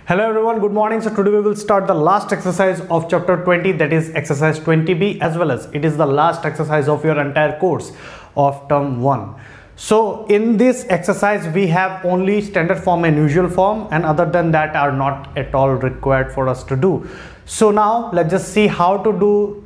Hello everyone, good morning. So today we will start the last exercise of chapter 20, that is exercise 20B, as well as it is the last exercise of your entire course of term 1. So in this exercise we have only standard form and usual form, and other than that are not at all required for us to do. So now let's just see how to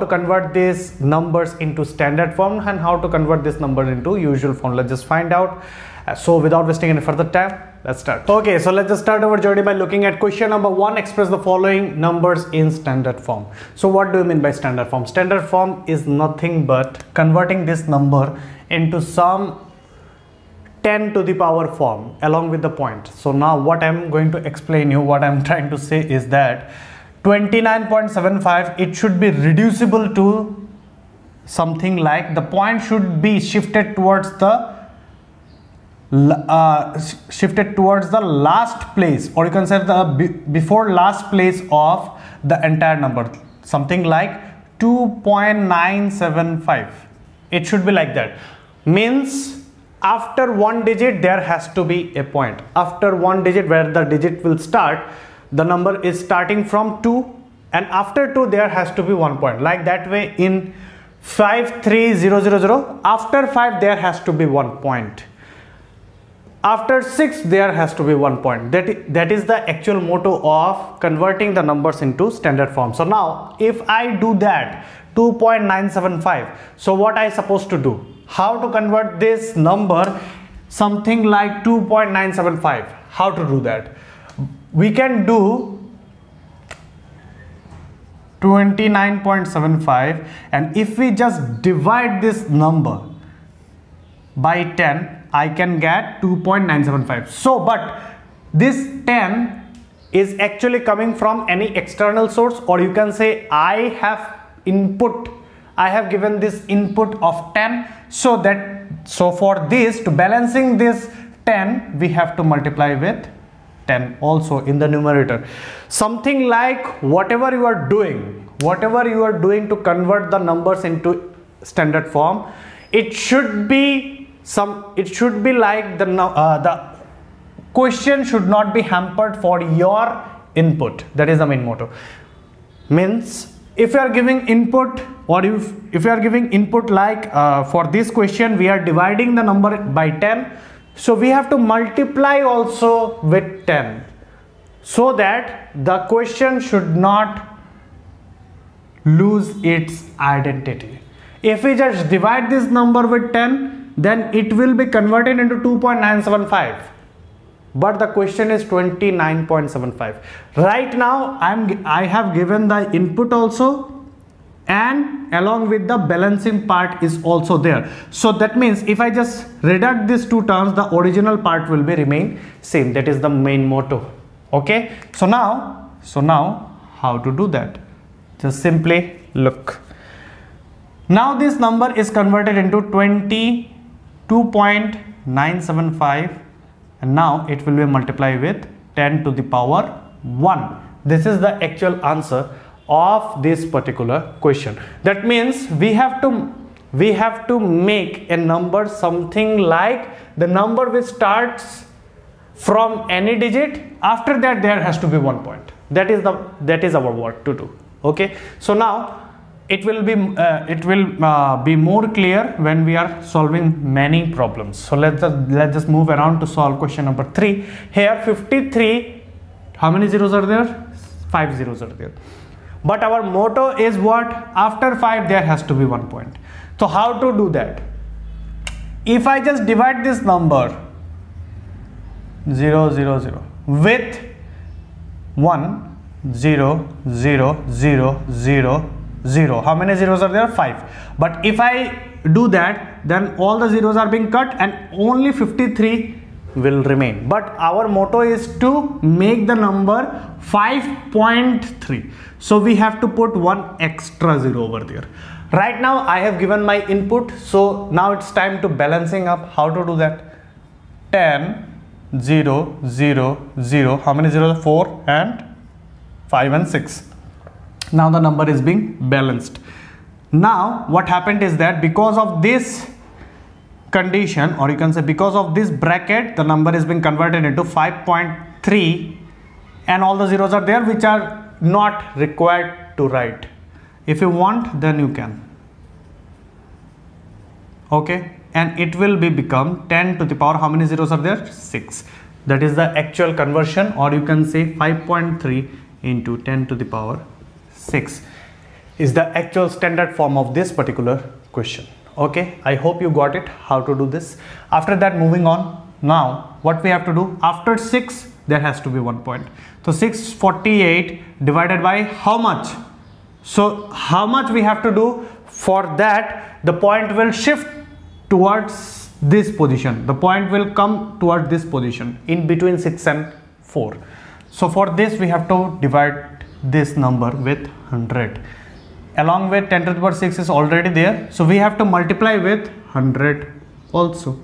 convert these numbers into standard form and how to convert this number into usual form. Let's just find out. So without wasting any further time, let's start. Okay, so let's just start our journey by looking at question number 1. Express the following numbers in standard form. So what do you mean by standard form? Standard form is nothing but converting this number into some 10 to the power form along with the point. So now what I'm going to explain you, what I'm trying to say is that 29.75, it should be reducible to something like, the point should be shifted towards the last place, or you can say the before last place of the entire number, something like 2.975. it should be like that. Means after one digit there has to be a point. After one digit, where the digit will start, the number is starting from 2, and after 2 there has to be 1 point. Like that way in 53000, after 5 there has to be 1 point. After 6 there has to be 1 point. That is the actual motto of converting the numbers into standard form. So now if I do that 2.975, so what I supposed to do? How to convert this number something like 2.975? How to do that? We can do 29.75, and if we just divide this number by 10, I can get 2.975. So but this 10 is actually coming from any external source, or you can say I have given this input of 10, so for this, to balancing this 10, we have to multiply with 10 also in the numerator. Something like whatever you are doing to convert the numbers into standard form, it should be like the question should not be hampered for your input. That is the main motto. Means if you are giving input, or if you are giving input like for this question we are dividing the number by 10, so we have to multiply also with 10, so that the question should not lose its identity. If we just divide this number with 10, then it will be converted into 2.975, but the question is 29.75. right now I have given the input also, and along with the balancing part is also there. So that means if I just reduct these two terms, the original part will be remain same. That is the main motto. Okay, so now how to do that? Just simply look. Now this number is converted into 22.975, and now it will be multiplied with 10 to the power 1. This is the actual answer of this particular question. That means we have to make a number something like the number which starts from any digit, after that there has to be 1 point. That is our work to do. Okay, so now it will be more clear when we are solving many problems. So let's just move around to solve question number 3. Here 53, how many zeros are there? 5 zeros are there, but our motto is what? After 5 there has to be 1 point. So how to do that? If I just divide this number 0 0 0 with 1 0 0 0 0 0, how many zeros are there? 5. But if I do that, then all the zeros are being cut and only 53 will remain. But our motto is to make the number 5.3, so we have to put one extra 0 over there. Right now I have given my input, so now it's time to balancing up. How to do that? 10 0 0 0, how many zeros? 4 and 5 and 6. Now the number is being balanced. Now what happened is that because of this condition, or you can say because of this bracket, the number is being converted into 5.3 and all the zeros are there which are not required to write. If you want, then you can. Okay, and it will become 10 to the power, how many zeros are there? 6. That is the actual conversion, or you can say 5.3 into 10 to the power 6 is the actual standard form of this particular question. Okay, I hope you got it, how to do this. After that, moving on. Now what we have to do, after 6 there has to be 1 point. So 648 divided by how much? So how much we have to do? For that, the point will shift towards this position. The point will come towards this position in between 6 and 4. So for this we have to divide this number with 100. Along with 10 to the power 6 is already there, so we have to multiply with 100 also,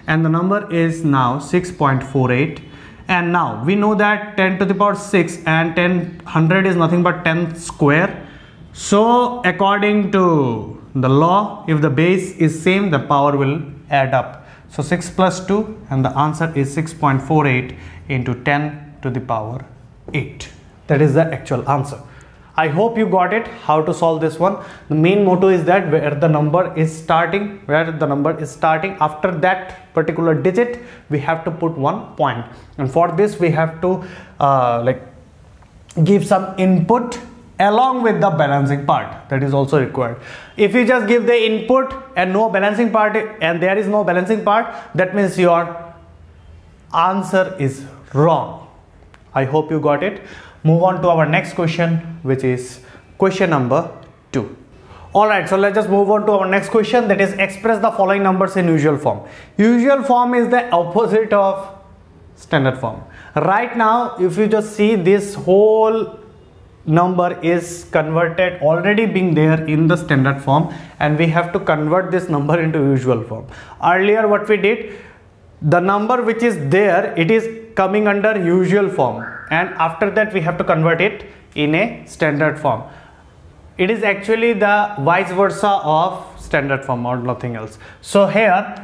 and the number is now 6.48. and now we know that 10 to the power 6 and 100 is nothing but 10 square. So according to the law, if the base is same, the power will add up. So 6 plus 2, and the answer is 6.48 into 10 to the power 8. That is the actual answer. I hope you got it, how to solve this one. The main motto is that where the number is starting, after that particular digit we have to put 1 point, and for this we have to give some input along with the balancing part. That is also required. If you just give the input and no balancing part, and there is no balancing part, that means your answer is wrong. I hope you got it. Move on to our next question, which is question number 2. Alright, so let's just move on to our next question, that is express the following numbers in usual form. Usual form is the opposite of standard form. Right now, if you just see, this whole number is converted, already being there in the standard form, and we have to convert this number into usual form. Earlier what we did, the number which is there, it is coming under usual form, and after that we have to convert it in a standard form. It is actually the vice versa of standard form or nothing else. So here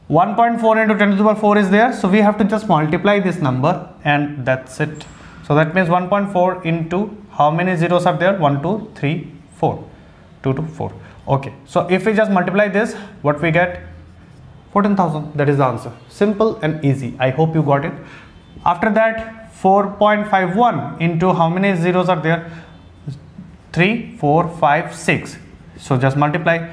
1.4 into 10 to the power 4 is there, so we have to just multiply this number, and that's it. So that means 1.4 into how many zeros are there? 1, 2, 3, 4. 2 to 4. Okay, so if we just multiply this, what we get? 14,000. That is the answer. Simple and easy. I hope you got it. After that, 4.51 into how many zeros are there? 3, 4, 5, 6. So just multiply.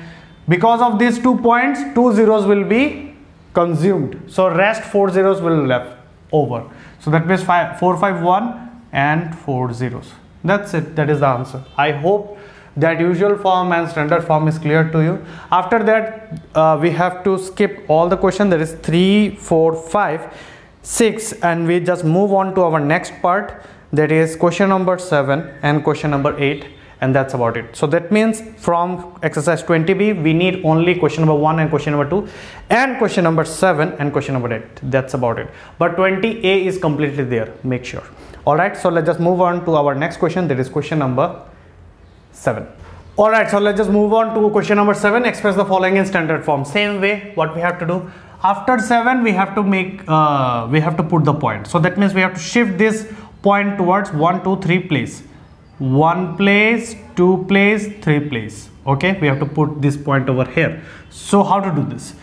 Because of these 2 points, 2 zeros will be consumed. So rest 4 zeros will left over. So that means 451 and 4 zeros. That's it. That is the answer. I hope that usual form and standard form is clear to you. After that, we have to skip all the question. That is 3, 4, 5, 6, and we just move on to our next part. That is question number 7 and question number 8, and that's about it. So that means from exercise 20B, we need only question number 1 and question number 2, and question number 7 and question number 8. That's about it. But 20A is completely there. Make sure. Alright, so let's just move on to our next question. That is question number 7. Alright, so let's just move on to question number 7. Express the following in standard form. Same way, what we have to do, after 7 we have to make we have to put the point. So that means we have to shift this point towards 1, 2, 3 place. 1 place, 2 place, 3 place. Okay, we have to put this point over here. So how to do this?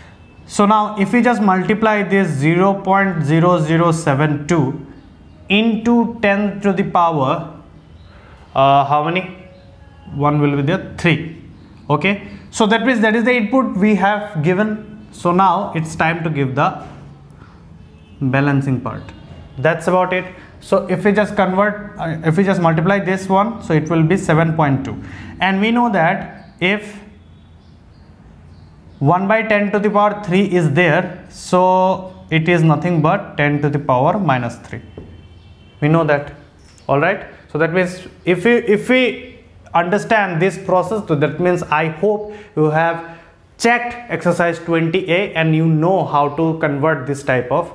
So now if we just multiply this 0.0072 into 10 to the power how many? 1 will be there, 3. Okay, so that means that is the input we have given. So now it's time to give the balancing part. That's about it. So if we just convert, if we just multiply this one, so it will be 7.2, and we know that if 1 by 10 to the power 3 is there, so it is nothing but 10 to the power minus 3. We know that. All right, so that means if we understand this process, so that means I hope you have checked exercise 20A and you know how to convert this type of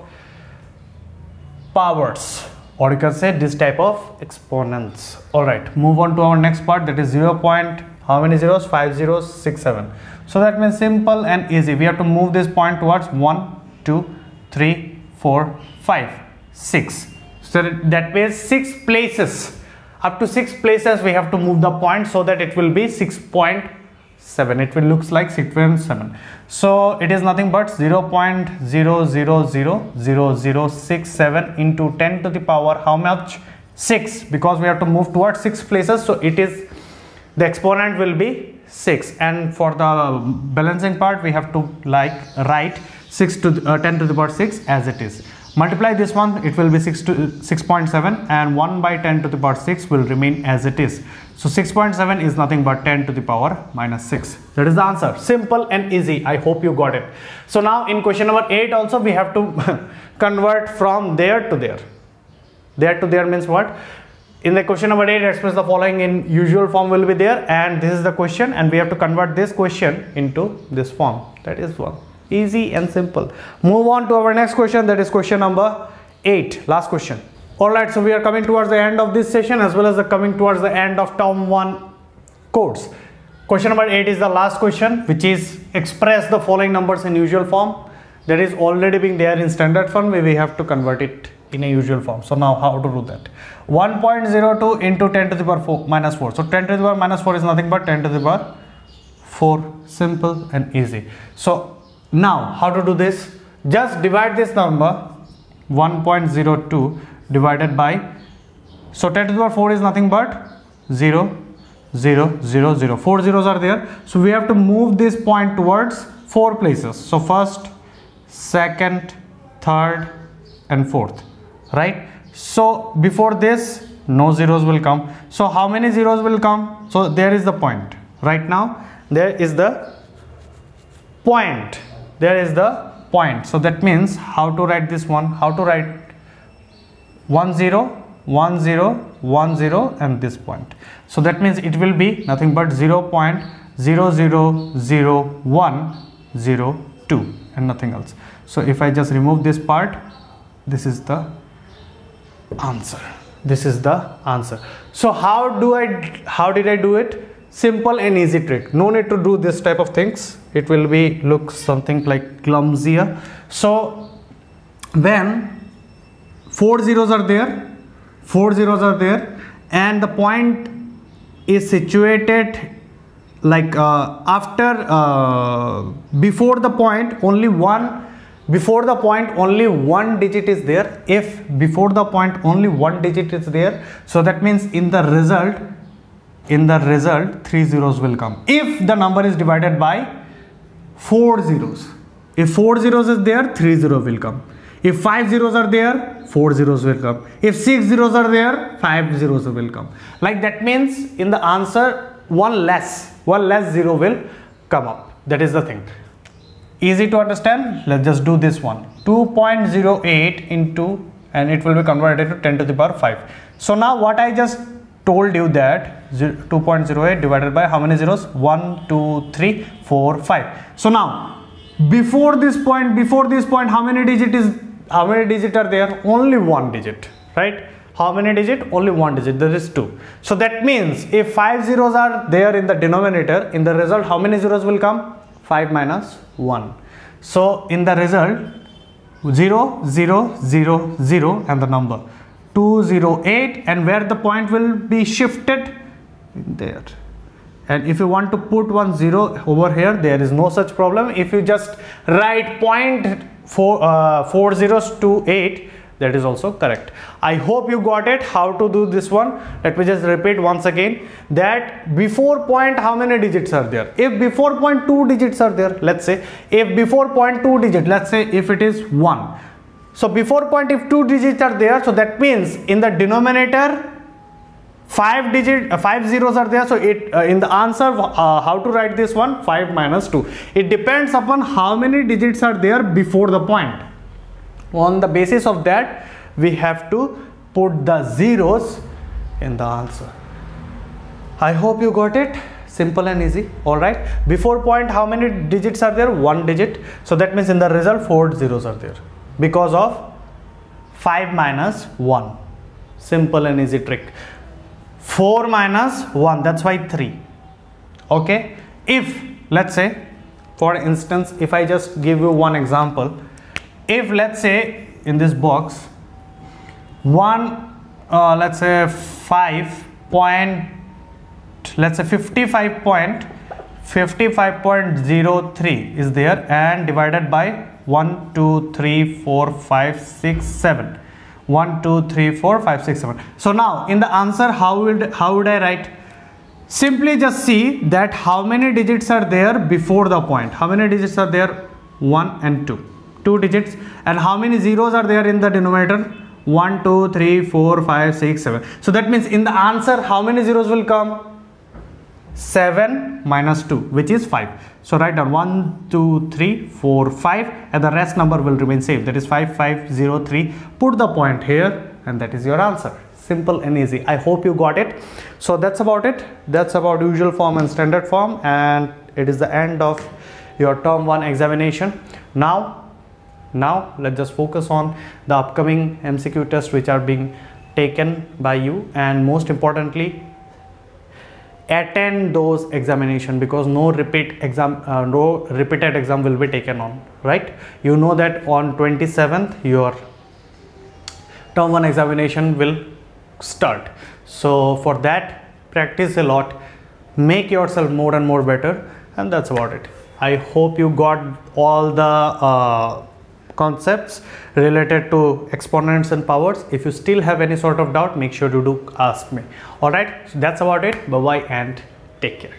powers, or you can say this type of exponents. All right, move on to our next part. That is 0. How many zeros? 5 zeros, 6, 7. So that means simple and easy. We have to move this point towards 1, 2, 3, 4, 5, 6. So that means 6 places, up to 6 places we have to move the point, so that it will be 6.7. It will looks like 6.7. So it is nothing but 0.0000067 into 10 to the power how much? 6, because we have to move towards 6 places, so it is, the exponent will be 6. And for the balancing part we have to write 6 to 10 to the power 6 as it is. Multiply this one, it will be 6.7, and 1 by 10 to the power 6 will remain as it is. So 6.7 is nothing but 10 to the power minus 6. That is the answer. Simple and easy. I hope you got it. So now in question number 8 also we have to convert from there to there. There to there means what? In the question number 8, express the following in usual form will be there, and this is the question, and we have to convert this question into this form. That is one. Easy and simple. Move on to our next question, that is question number 8, last question. Alright, so we are coming towards the end of this session, as well as coming towards the end of term 1 course. Question number 8 is the last question, which is express the following numbers in usual form. That is already being there in standard form, we have to convert it in a usual form. So now how to do that? 1.02 into 10 to the power minus 4. So 10 to the power minus 4 is nothing but 10 to the power 4. Simple and easy. So now how to do this? Just divide this number 1.02 divided by, so 10 to the power 4 is nothing but 0 0 0 0. 4 zeros are there, so we have to move this point towards 4 places. So first, second, third and fourth, right? So before this no zeros will come. So how many zeros will come? So there is the point. Right now there is the point. There is the point. So that means how to write this one? How to write 1 0 1 0 1 0 and this point? So that means it will be nothing but 0.0000102 and nothing else. So if I just remove this part, this is the answer. This is the answer. So how did I do it? Simple and easy trick. No need to do this type of things. It will be look something like clumsier. So when 4 zeros are there, 4 zeros are there, and the point is situated like before the point only one digit is there. If before the point only one digit is there, so that means in the result 3 zeros will come. If the number is divided by 4 zeros, if 4 zeros is there, 3 zeros will come. If 5 zeros are there, 4 zeros will come. If 6 zeros are there, 5 zeros will come. Like that means in the answer one less zero will come up. That is the thing. Easy to understand. Let's just do this one. 2.08 into, and it will be converted to 10 to the power 5. So now what I just told you that 2.08 divided by how many zeros? 1 2 3 4 5. So now before this point how many digits are there? Only one digit, right? How many digit? Only one digit, that is 2. So that means if 5 zeros are there in the denominator, in the result how many zeros will come? 5 minus 1. So in the result 0 0 0 0 and the number 208, and where the point will be shifted? There. And if you want to put 1 0 over here, there is no such problem. If you just write 0.4028, that is also correct. I hope you got it. How to do this one? Let me just repeat once again, that before point how many digits are there? If before point 2 digits are there, let's say if before point 2 digit, let's say if it is 1. So before point if 2 digits are there, so that means in the denominator 5 zeros are there. So it in the answer how to write this one? 5 minus 2. It depends upon how many digits are there before the point. On the basis of that we have to put the zeros in the answer. I hope you got it. Simple and easy. All right, before point how many digits are there? 1 digit. So that means in the result 4 zeros are there because of 5 minus 1. Simple and easy trick. 4 minus 1, that's why 3. Okay, if let's say for instance, if I just give you one example, if let's say in this box let's say 55.03 is there, and divided by 1 2 3 4 5 6 7. 1 2 3 4 5 6 7. So now in the answer, how would I write? Simply just see that how many digits are there before the point. How many digits are there? 1 and 2 digits. And how many zeros are there in the denominator? 1 2 3 4 5 6 7. So that means in the answer, how many zeros will come? 7 minus 2, which is 5. So write down 1 2 3 4 5, and the rest number will remain same, that is 5503. Put the point here, and that is your answer. Simple and easy. I hope you got it. So that's about it. That's about usual form and standard form, and it is the end of your term 1 examination. Now let's just focus on the upcoming MCQ tests which are being taken by you, and most importantly, attend those examination, because no repeated exam will be taken on, right? You know that on 27th your term 1 examination will start. So for that, practice a lot, make yourself more and more better, and that's about it. I hope you got all the concepts related to exponents and powers. If you still have any sort of doubt, make sure to ask me. All right, so that's about it. Bye bye and take care.